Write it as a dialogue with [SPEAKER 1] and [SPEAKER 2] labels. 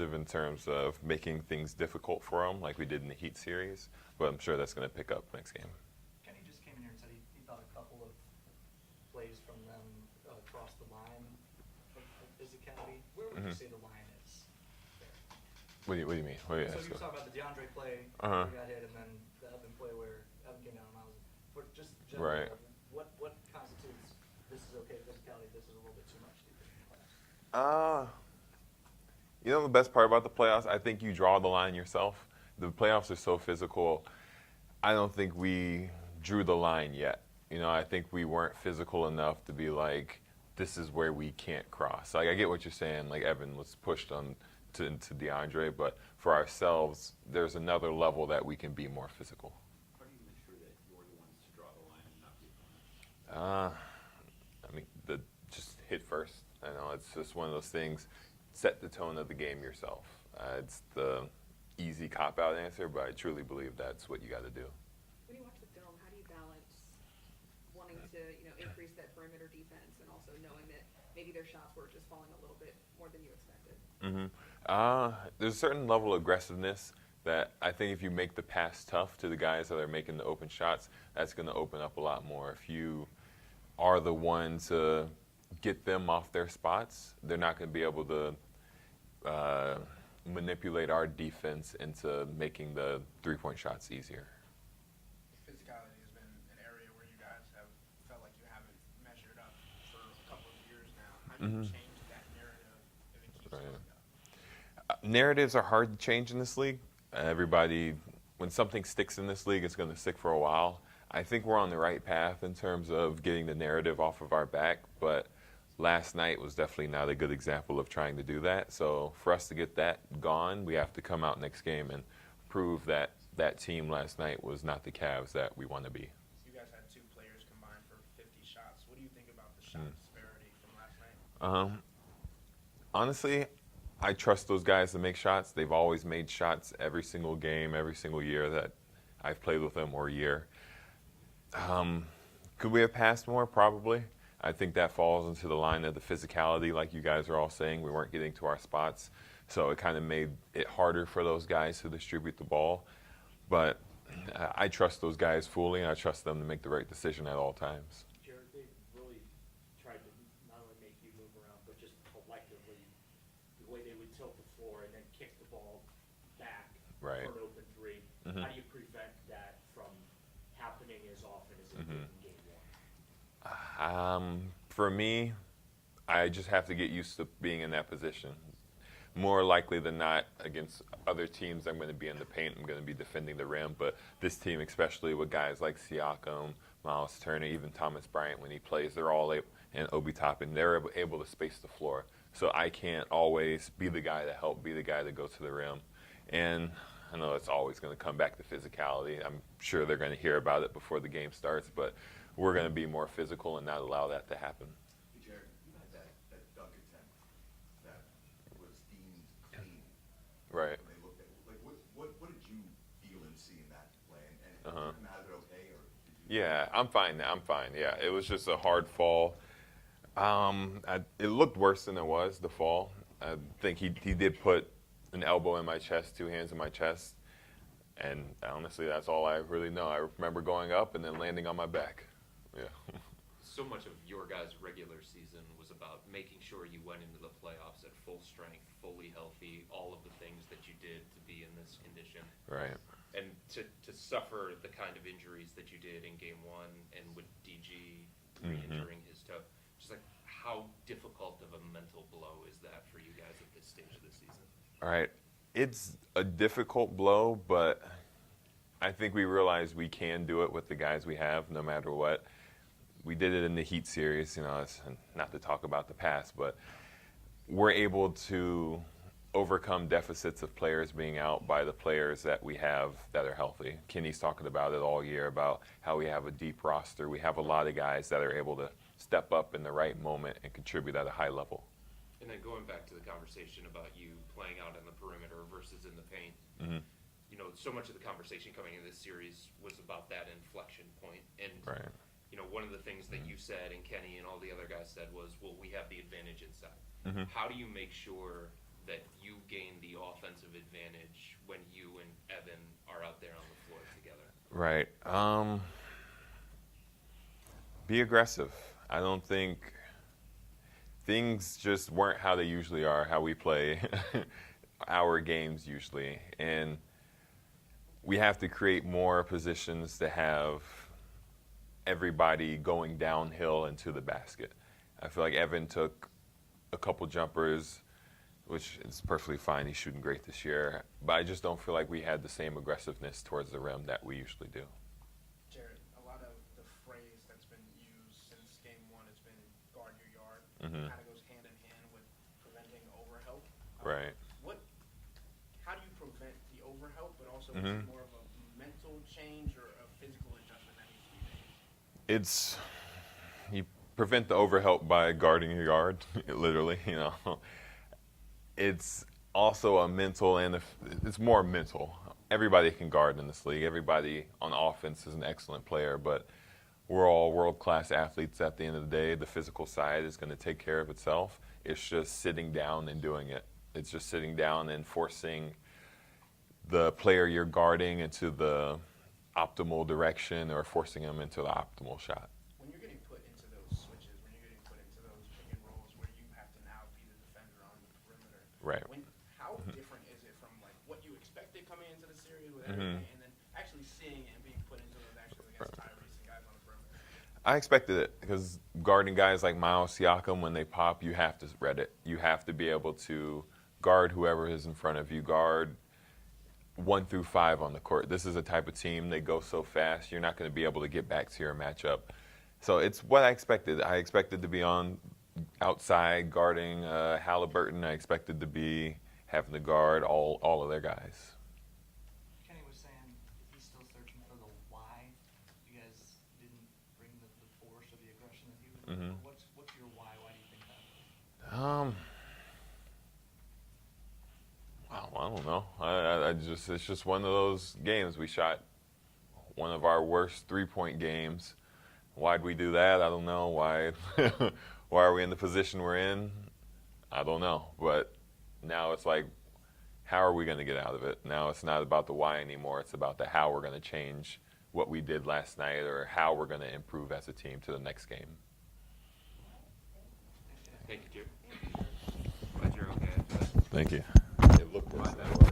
[SPEAKER 1] aggressive in terms of making things difficult for them, like we did in the Heat series. But I'm sure that's going to pick up next game.
[SPEAKER 2] Kenny just came in here and said he thought a couple of plays from them crossed the line of physicality. Where would you say the line is there?
[SPEAKER 1] What do you mean?
[SPEAKER 2] So you were talking about the DeAndre play, where he got hit, and then the Evan play where Evan came down. For just generally,
[SPEAKER 1] Right.
[SPEAKER 2] What constitutes this is okay physicality, this is a little bit too much, do you think, in the playoffs?
[SPEAKER 1] You know the best part about the playoffs? I think you draw the line yourself. The playoffs are so physical. I don't think we drew the line yet. You know, I think we weren't physical enough to be like, this is where we can't cross. Like, I get what you're saying. Like, Evan was pushed into DeAndre, but for ourselves, there's another level that we can be more physical.
[SPEAKER 3] How do you make sure that you're the ones to draw the line and not the opponent?
[SPEAKER 1] I mean, just hit first. I know it's just one of those things. Set the tone of the game yourself. It's the easy cop-out answer, but I truly believe that's what you got to do.
[SPEAKER 4] When you watch the film, how do you balance wanting to, increase that perimeter defense and also knowing that maybe their shots were just falling a little bit more than you expected?
[SPEAKER 1] There's a certain level of aggressiveness that I think if you make the pass tough to the guys that are making the open shots, that's going to open up a lot more. If you are the one to get them off their spots, they're not going to be able to manipulate our defense into making the three-point shots easier.
[SPEAKER 5] Physicality has been an area where you guys have felt like you haven't measured up for a couple of years now. How do you change that narrative if it keeps going up?
[SPEAKER 1] Narratives are hard to change in this league. Everybody, when something sticks in this league, it's going to stick for a while. I think we're on the right path in terms of getting the narrative off of our back, but last night was definitely not a good example of trying to do that. So for us to get that gone, we have to come out next game and prove that that team last night was not the Cavs that we want to be.
[SPEAKER 5] You guys had two players combined for 50 shots. What do you think about the shot disparity from last night?
[SPEAKER 1] Honestly, I trust those guys to make shots. They've always made shots every single game, every single year that I've played with them or year. Could we have passed more? Probably. I think that falls into the line of the physicality, like you guys are all saying. We weren't getting to our spots, so it kind of made it harder for those guys to distribute the ball. But I trust those guys fully, and I trust them to make the right decision at all times.
[SPEAKER 6] Jarrett, they really tried to not only make you move around, but just collectively, the way they would tilt the floor and then kick the ball back for an open three. How do you prevent that from happening as often as it did in game one?
[SPEAKER 1] For me, I just have to get used to being in that position. More likely than not, against other teams, I'm going to be in the paint. I'm going to be defending the rim. But this team, especially with guys like Siakam, Miles Turner, even Thomas Bryant when he plays, they're all able, and Obi Toppin, they're able to space the floor. So I can't always be the guy to help, be the guy to go to the rim. And I know it's always going to come back to physicality. I'm sure they're going to hear about it before the game starts, but we're going to be more physical and not allow that to happen.
[SPEAKER 3] Hey, Jarrett, you had that dunk attempt that was deemed clean.
[SPEAKER 1] Right.
[SPEAKER 3] When they looked at it. Like, what did you feel in seeing that play? And did it come out of it okay? Or did you
[SPEAKER 1] Yeah, I'm fine now. I'm fine. Yeah, it was just a hard fall. It looked worse than it was, the fall. I think he did put an elbow in my chest, two hands in my chest. And honestly, that's all I really know. I remember going up and then landing on my back. Yeah.
[SPEAKER 7] So much of your guys' regular season was about making sure you went into the playoffs at full strength, fully healthy, all of the things that you did to be in this condition.
[SPEAKER 1] Right.
[SPEAKER 7] And to suffer the kind of injuries that you did in game one and with DG re-injuring his toe, just like how difficult of a mental blow is that for you guys at this stage of the season?
[SPEAKER 1] All right. It's a difficult blow, but I think we realize we can do it with the guys we have no matter what. We did it in the Heat series, it's not to talk about the past, but we're able to overcome deficits of players being out by the players that we have that are healthy. Kenny's talking about it all year about how we have a deep roster. We have a lot of guys that are able to step up in the right moment and contribute at a high level.
[SPEAKER 7] And then going back to the conversation about you playing out on the perimeter versus in the paint, so much of the conversation coming in this series was about that inflection point. And,
[SPEAKER 1] right.
[SPEAKER 7] One of the things that you said and Kenny and all the other guys said was, well, we have the advantage inside. How do you make sure that you gain the advantage when you and Evan are out there on the floor together?
[SPEAKER 1] Right. Be aggressive. I don't think things just weren't how they usually are, how we play our games usually. And we have to create more positions to have everybody going downhill into the basket. I feel like Evan took a couple jumpers, which is perfectly fine. He's shooting great this year. But I just don't feel like we had the same aggressiveness towards the rim that we usually do.
[SPEAKER 5] Jarrett, a lot of the phrase that's been used since game one has been guard your yard.
[SPEAKER 1] Mhm.
[SPEAKER 5] Kind of goes hand in hand with preventing overhelp.
[SPEAKER 1] Right.
[SPEAKER 5] How do you prevent the overhelp, but also is
[SPEAKER 1] Mhm.
[SPEAKER 5] it more of a mental change or a physical adjustment that needs to be made?
[SPEAKER 1] You prevent the overhelp by guarding your yard, literally, It's also a mental it's more mental. Everybody can guard in this league. Everybody on offense is an excellent player, but we're all world-class athletes at the end of the day. The physical side is going to take care of itself. It's just sitting down and doing it. It's just sitting down and forcing the player you're guarding into the optimal direction or forcing them into the optimal shot.
[SPEAKER 5] When you're getting put into those switches, when you're getting put into those pick and rolls where you have to now be the defender on the perimeter,
[SPEAKER 1] Right.
[SPEAKER 5] How different is it from like what you expected coming into the series with everything, and then actually seeing it and being put into those actions against Tyrese and guys on the perimeter?
[SPEAKER 1] I expected it because guarding guys like Miles Siakam, when they pop, you have to read it. You have to be able to guard whoever is in front of you, guard 1 through 5 on the court. This is a type of team, they go so fast, you're not going to be able to get back to your matchup. So it's what I expected. I expected to be on outside guarding Halliburton. I expected to be having to guard all of their guys.
[SPEAKER 2] Kenny was saying he's still searching for the why. You guys didn't bring the force or the aggression that he was looking for. What's your why? Why do you think that?
[SPEAKER 1] Wow, I don't know. It's just one of those games. We shot one of our worst 3-point games. Why'd we do that? I don't know. Why are we in the position we're in? I don't know. But now it's like, how are we going to get out of it? Now it's not about the why anymore. It's about the how we're going to change what we did last night or how we're going to improve as a team to the next game.
[SPEAKER 7] Thank you, Jared. Glad you're okay.
[SPEAKER 1] Thank you. It looked